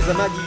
Mtazamaji,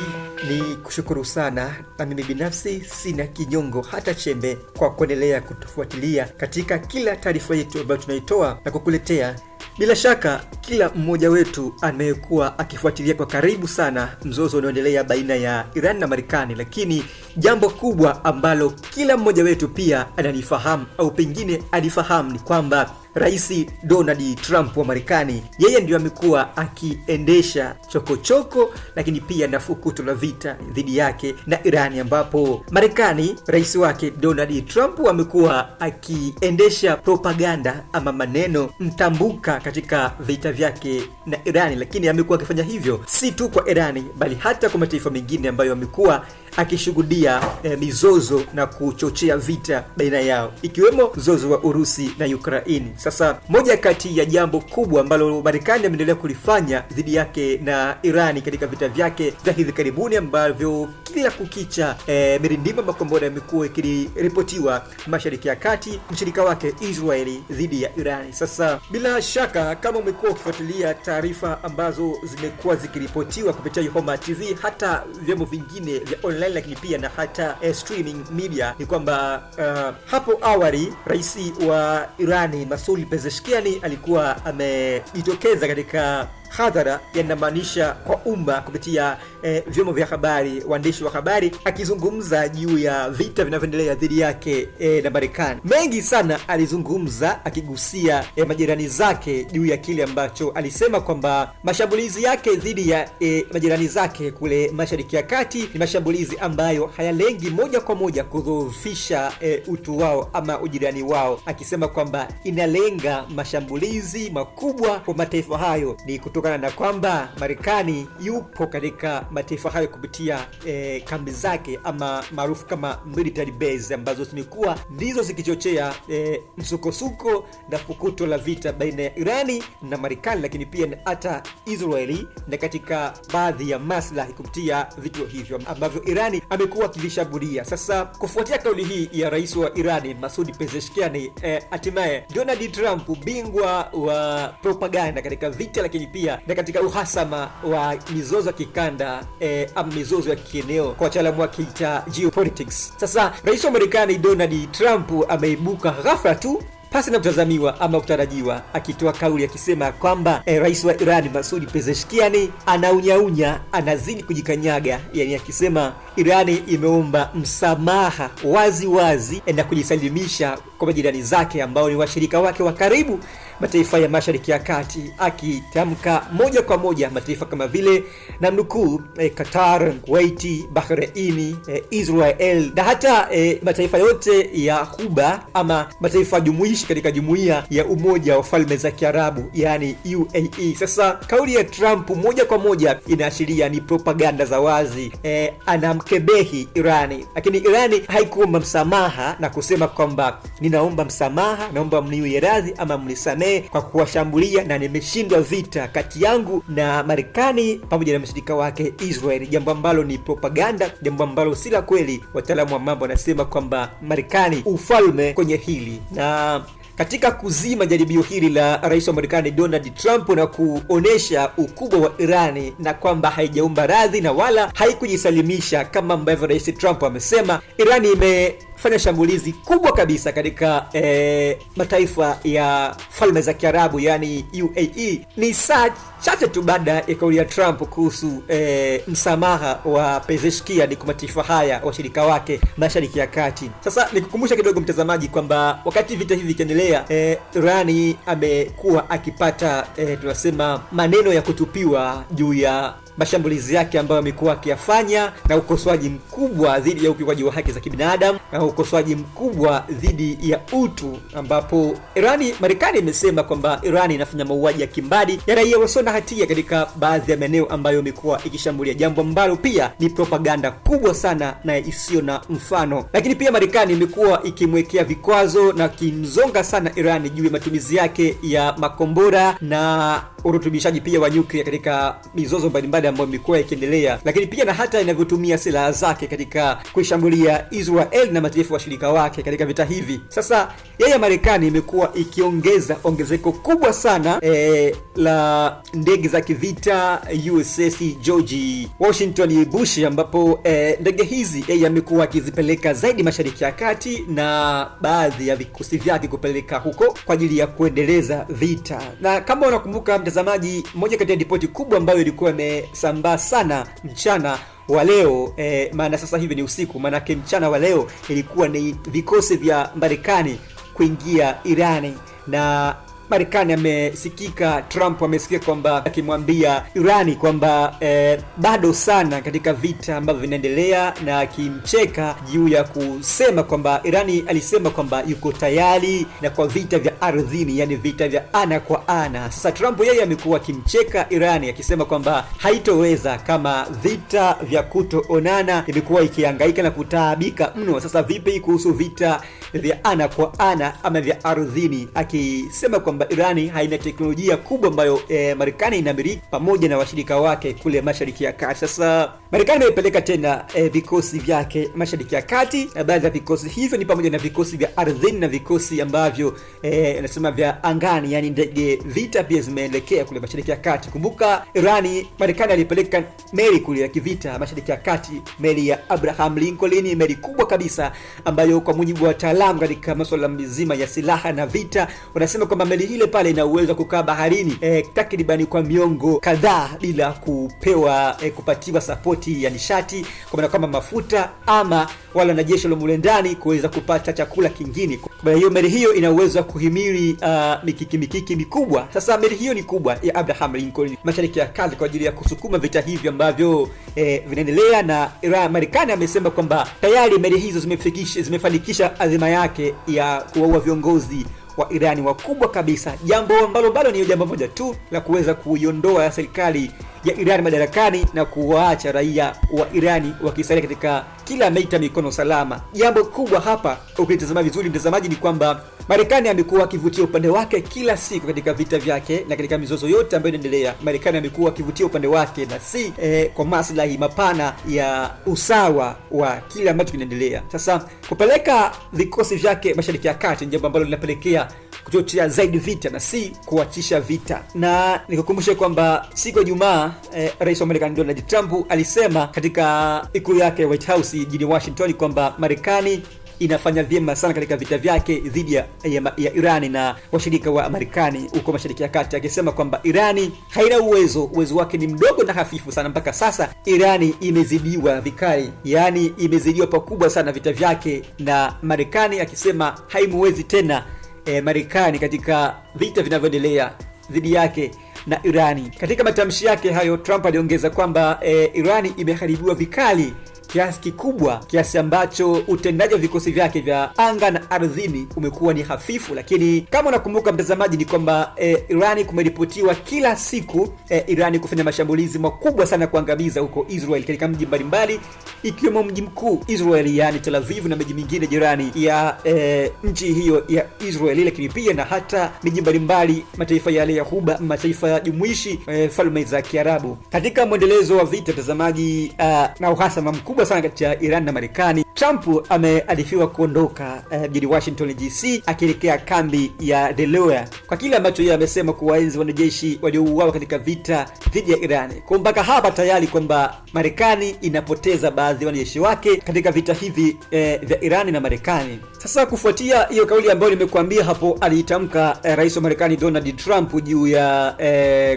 ni kushukuru sana, na mimi binafsi sina kinyongo hata chembe kwa kuendelea kutufuatilia katika kila taarifa yetu ambayo tunaitoa na kukuletea. Bila shaka kila mmoja wetu amekuwa akifuatilia kwa karibu sana mzozo unaoendelea baina ya Iran na Marekani, lakini jambo kubwa ambalo kila mmoja wetu pia analifahamu au pengine alifahamu ni kwamba Rais Donald Trump wa Marekani, yeye ndio amekuwa akiendesha chokochoko lakini pia na fukuto la vita dhidi yake na Irani, ambapo Marekani, rais wake Donald Trump amekuwa akiendesha propaganda ama maneno mtambuka katika vita vyake na Irani, lakini amekuwa akifanya hivyo si tu kwa Irani bali hata kwa mataifa mengine ambayo amekuwa akishuhudia mizozo na kuchochea vita baina yao, ikiwemo mzozo wa Urusi na Ukraini. Sasa moja kati ya jambo kubwa ambalo Marekani ameendelea kulifanya dhidi yake na Irani katika vita vyake vya hivi karibuni, ambavyo kila kukicha mirindima makombora yamekuwa ikiripotiwa Mashariki ya Kati, mshirika wake Israeli dhidi ya Irani. Sasa bila shaka kama umekuwa ukifuatilia taarifa ambazo zimekuwa zikiripotiwa kupitia Yohoma TV, hata vyombo vingine vya online, lakini pia na hata streaming media, ni kwamba hapo awali rais wa Irani Masoud Pezeshkian alikuwa amejitokeza katika hadhara, yanamaanisha kwa umma kupitia vyombo vya habari, waandishi wa habari, akizungumza juu ya vita vinavyoendelea dhidi yake na Marekani. Mengi sana alizungumza akigusia majirani zake juu ya kile ambacho alisema kwamba mashambulizi yake dhidi ya majirani zake kule Mashariki ya Kati ni mashambulizi ambayo hayalengi moja kwa moja kudhoofisha utu wao ama ujirani wao, akisema kwamba inalenga mashambulizi makubwa kwa mataifa hayo ni kutokana na kwamba Marekani yupo katika mataifa hayo kupitia kambi zake ama maarufu kama military base, ambazo zimekuwa ndizo zikichochea msukosuko na fukuto la vita baina ya Irani na Marekani, lakini pia hata Israeli, na katika baadhi ya maslahi kupitia vituo hivyo ambavyo Irani amekuwa akivishambulia. Sasa kufuatia kauli hii ya rais wa Irani Masoud Pezeshkian, hatimaye Donald Trump, bingwa wa propaganda katika vita lakini pia na katika uhasama wa mizozo ya kikanda ama mizozo ya kieneo, kwa wataalamu wakiita geopolitics. Sasa rais wa Marekani Donald Trump ameibuka ghafla tu pasi na kutazamiwa ama kutarajiwa, akitoa kauli akisema kwamba rais wa Iran Masoud Pezeshkian anaunyaunya, anazidi kujikanyaga, yani akisema Irani imeomba msamaha wazi wazi na kujisalimisha kwa majirani zake ambao ni washirika wake wa karibu, mataifa ya Mashariki ya Kati, akitamka moja kwa moja mataifa kama vile namnukuu Qatar, Kuwait, Bahrain, Israel na hata mataifa yote ya Ghuba ama mataifa jumuishi katika jumuiya ya Umoja wa Falme za Kiarabu, yani UAE. Sasa kauli ya Trump moja kwa moja inaashiria ni propaganda za wazi, anamkebehi Irani, lakini Irani haikuomba msamaha na kusema kwamba ninaomba msamaha, naomba mniwie radhi ama mnisamehe kwa kuwashambulia na nimeshindwa vita kati yangu na Marekani pamoja na mshirika wake Israeli, jambo ambalo ni propaganda, jambo ambalo si la kweli. Wataalamu wa mambo wanasema kwamba Marekani ufalme kwenye hili. Na katika kuzima jaribio hili la rais wa Marekani Donald Trump na kuonesha ukubwa wa Irani na kwamba haijaomba radhi na wala haikujisalimisha kama ambavyo rais Trump amesema, Irani imefanya shambulizi kubwa kabisa katika mataifa ya Falme za Kiarabu, yani UAE, ni saa chache tu baada ya kauli ya Trump kuhusu msamaha wa Pezeshkian kwa mataifa haya washirika wake Mashariki ya Kati. Sasa nikukumbusha kidogo mtazamaji kwamba wakati vita hivi vikiendelea, Irani amekuwa akipata tunasema maneno ya kutupiwa juu ya mashambulizi yake ambayo amekuwa akiyafanya na ukosoaji mkubwa dhidi ya ukiukaji wa haki za kibinadamu na ukosoaji mkubwa dhidi ya utu, ambapo Marekani imesema kwamba Irani inafanya mauaji ya kimbari ya raia wasio na hatia katika baadhi ya maeneo ambayo imekuwa ikishambulia, jambo ambalo pia ni propaganda kubwa sana na isiyo na mfano. Lakini pia Marekani imekuwa ikimwekea vikwazo na kimzonga sana Irani juu ya matumizi yake ya makombora na urutubishaji pia wa nyuklia katika mizozo mbalimbali ambayo imekuwa ikiendelea, lakini pia na hata inavyotumia silaha zake katika kuishambulia Israel na mataifa washirika wake katika vita hivi. Sasa yeye Marekani imekuwa ikiongeza ongezeko kubwa sana la ndege za kivita USS George Washington Bush, ambapo ndege hizi yeye amekuwa akizipeleka zaidi Mashariki ya Kati na baadhi ya vikosi vyake kupeleka huko kwa ajili ya kuendeleza vita. Na kama unakumbuka mtazamaji, moja kati ya ripoti kubwa ambayo ilikuwa imesambaa sana mchana wa leo, maana sasa hivi ni usiku, maana mchana wa leo ilikuwa ni vikosi vya Marekani kuingia Irani, na Marekani amesikika, Trump amesikia kwamba akimwambia Irani kwamba bado sana katika vita ambavyo vinaendelea, na akimcheka juu ya kusema kwamba Irani alisema kwamba yuko tayari na kwa vita vya ardhini, yani vita vya ana kwa ana. Sasa Trump yeye amekuwa akimcheka Irani akisema kwamba haitoweza kama vita vya kutoonana imekuwa ikihangaika na kutaabika mno. Sasa vipi kuhusu vita vya ana kwa ana ama vya ardhini, akisema kwamba Irani haina teknolojia kubwa ambayo Marekani inamiliki pamoja na washirika wake kule Mashariki ya Kati. Sasa Marekani imepeleka tena vikosi vyake Mashariki ya Kati, na baadhi ya vikosi hivyo ni pamoja na vikosi vya ardhini na vikosi ambavyo nasema vya angani, yani ndege vita pia zimeelekea kule Mashariki ya Kati. Kumbuka Irani, Marekani alipeleka meli kule ya kivita Mashariki ya Kati, meli ya Abraham Lincoln, meli kubwa kabisa ambayo kwa mujibu wa wataalamu katika masuala mzima ya silaha na vita wanasema kwamba meli ile pale ina uwezo kukaa baharini takribani kwa miongo kadhaa bila kupewa kupatiwa sapoti ya nishati, kwa maana kama mafuta ama wala wanajeshi wa mule ndani kuweza kupata chakula kingine. Kwa hiyo meli hiyo ina uwezo kuhimili mikiki mikubwa. Sasa meli hiyo ni kubwa ya Abraham Lincoln Mashariki ya Kati kwa ajili ya kusukuma vita hivi ambavyo vinaendelea, na Marekani amesema kwamba tayari meli hizo zimefanikisha azima yake ya kuwaua viongozi wa Irani wakubwa kabisa, jambo ambalo bado ni jambo moja tu la kuweza kuiondoa serikali ya Irani madarakani na kuwaacha raia wa Irani wakisalia katika kila ameita mikono salama. Jambo kubwa hapa ukitazama vizuri mtazamaji ni kwamba Marekani amekuwa akivutia upande wake kila siku katika vita vyake na katika mizozo yote ambayo inaendelea. Marekani amekuwa akivutia upande wake na si kwa maslahi mapana ya usawa wa kila ambacho kinaendelea. Sasa kupeleka vikosi vyake Mashariki ya Kati jambo ambalo linapelekea kuchochea zaidi vita na si kuachisha vita. Na nikukumbushe kwamba siku ya Ijumaa Rais wa Marekani Donald Trump alisema katika ikulu yake White House jijini Washington kwamba Marekani inafanya vyema sana katika vita vyake dhidi ya Irani na washirika wa Marekani huko Mashariki ya Kati, akisema kwamba Irani haina uwezo wake ni mdogo na hafifu sana. Mpaka sasa Irani imezidiwa vikali, yani imezidiwa pakubwa sana vita vyake na Marekani, akisema haimuwezi tena Marekani katika vita vinavyoendelea dhidi yake na Irani. Katika matamshi yake hayo, Trump aliongeza kwamba Irani imeharibiwa vikali kiasi kikubwa, kiasi ambacho utendaji wa vikosi vyake vya anga na ardhini umekuwa ni hafifu. Lakini kama unakumbuka mtazamaji ni kwamba Irani kumeripotiwa kila siku Irani kufanya mashambulizi makubwa sana kuangamiza huko Israel katika mji mbalimbali, ikiwemo mji mkuu Israel yani Tel Aviv na miji mingine jirani ya nchi hiyo ya Israel, lakini pia na hata miji mbalimbali mataifa yale ya Ghuba, mataifa ya jumuishi falme za Kiarabu. Katika mwendelezo wa vita mtazamaji na uhasama mkubwa sana kati ya Iran na Marekani, Trump amearifiwa kuondoka mjini Washington DC akielekea kambi ya Delaware kwa kile ambacho yeye amesema kuwaenzi wanajeshi waliouawa katika vita dhidi ya Iran. Kwa mpaka hapa tayari kwamba Marekani inapoteza baadhi ya wanajeshi wake katika vita hivi vya Iran na Marekani. Sasa kufuatia hiyo kauli ambayo nimekuambia hapo aliitamka rais wa Marekani Donald Trump juu ya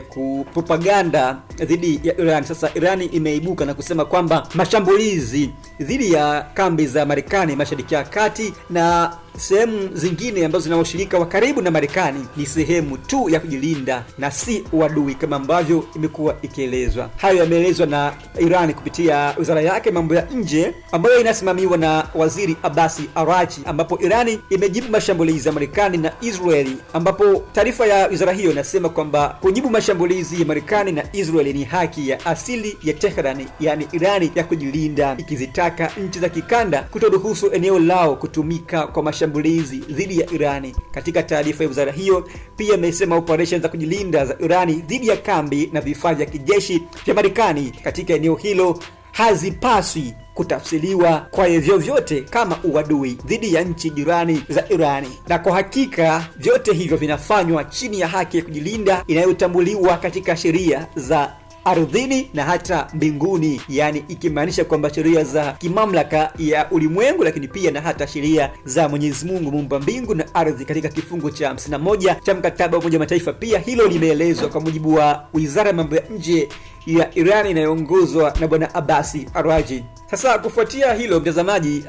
kupropaganda dhidi ya Iran, sasa Iran imeibuka na kusema kwamba mashambulizi dhidi ya kambi za Marekani Mashariki ya Kati na sehemu zingine ambazo zina washirika wa karibu na Marekani ni sehemu tu ya kujilinda na si uadui kama ambavyo imekuwa ikielezwa. Hayo yameelezwa na Iran kupitia wizara yake mambo ya nje ambayo inasimamiwa na Waziri Abbas Araghchi, ambapo Iran imejibu mashambulizi ya Marekani na Israeli, ambapo taarifa ya wizara hiyo inasema kwamba kujibu mashambulizi ya Marekani na Israeli ni haki ya asili ya Tehran, yani Iran, ya kujilinda, ikizitaka nchi za kikanda kutoruhusu eneo lao kutumika kwa mashambulizi mashambulizi dhidi ya Irani. Katika taarifa ya wizara hiyo pia imesema operesheni za kujilinda za Irani dhidi ya kambi na vifaa vya kijeshi vya Marekani katika eneo hilo hazipaswi kutafsiriwa kwa vyovyote kama uadui dhidi ya nchi jirani za Irani. Na kwa hakika vyote hivyo vinafanywa chini ya haki ya kujilinda inayotambuliwa katika sheria za ardhini na hata mbinguni, yani ikimaanisha kwamba sheria za kimamlaka ya ulimwengu, lakini pia na hata sheria za Mwenyezi Mungu muumba mbingu na ardhi katika kifungu cha 51 cha mkataba wa Umoja wa Mataifa. Pia hilo limeelezwa kwa mujibu wa Wizara ya Mambo ya Nje ya Iran inayoongozwa na Bwana Abbasi Araghchi. Sasa kufuatia hilo mtazamaji,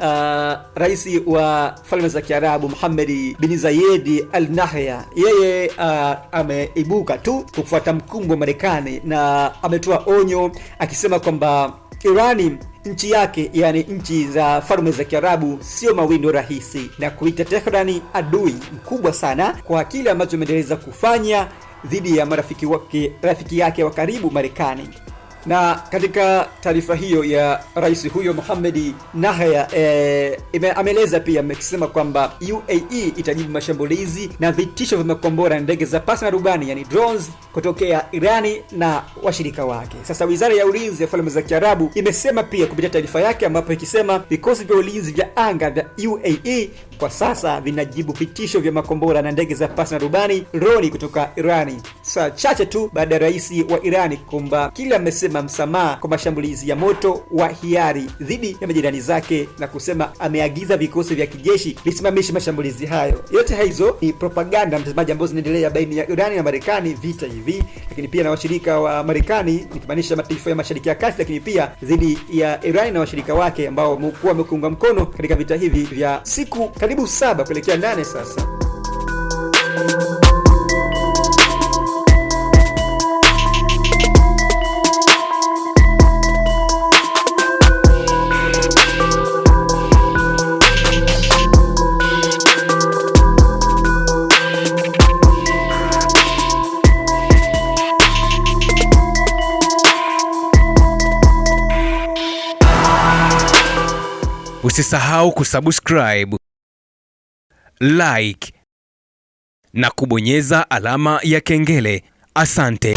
rais wa Falme za Kiarabu Mohammed bin Zayed Al Nahyan yeye ameibuka tu kufuata mkumbo wa Marekani na ametoa onyo akisema kwamba Irani nchi yake, yani nchi za Falme za Kiarabu, sio mawindo rahisi, na kuita Tehrani adui mkubwa sana kwa kile ambacho imeendeleza kufanya dhidi ya rafiki yake wa karibu Marekani. Na katika taarifa hiyo ya rais huyo Mohammed Nahyan ameeleza pia akisema kwamba UAE itajibu mashambulizi na vitisho vya makombora na ndege za pasi na rubani, yani drones, kutokea Irani na washirika wake. Sasa Wizara ya Ulinzi ya Falme za Kiarabu imesema pia kupitia taarifa yake, ambapo ikisema vikosi vya ulinzi vya anga vya UAE kwa sasa vinajibu vitisho vya makombora na ndege za pasi na rubani droni kutoka Irani, saa chache tu baada ya rais wa Irani kwamba kila amesema msamaha kwa mashambulizi ya moto wa hiari dhidi ya majirani zake, na kusema ameagiza vikosi vya kijeshi visimamishe mashambulizi hayo. Yote hizo ni propaganda mtazamaji, ambazo zinaendelea baina ya Irani na Marekani, vita hivi, lakini pia na washirika wa Marekani, nikimaanisha mataifa ya Mashariki ya Kati, lakini pia dhidi ya Irani na washirika wake ambao wamekuunga mkono katika vita hivi vya siku karibu 7 kuelekea 8 sasa. Usisahau kusubscribe, like na kubonyeza alama ya kengele. Asante.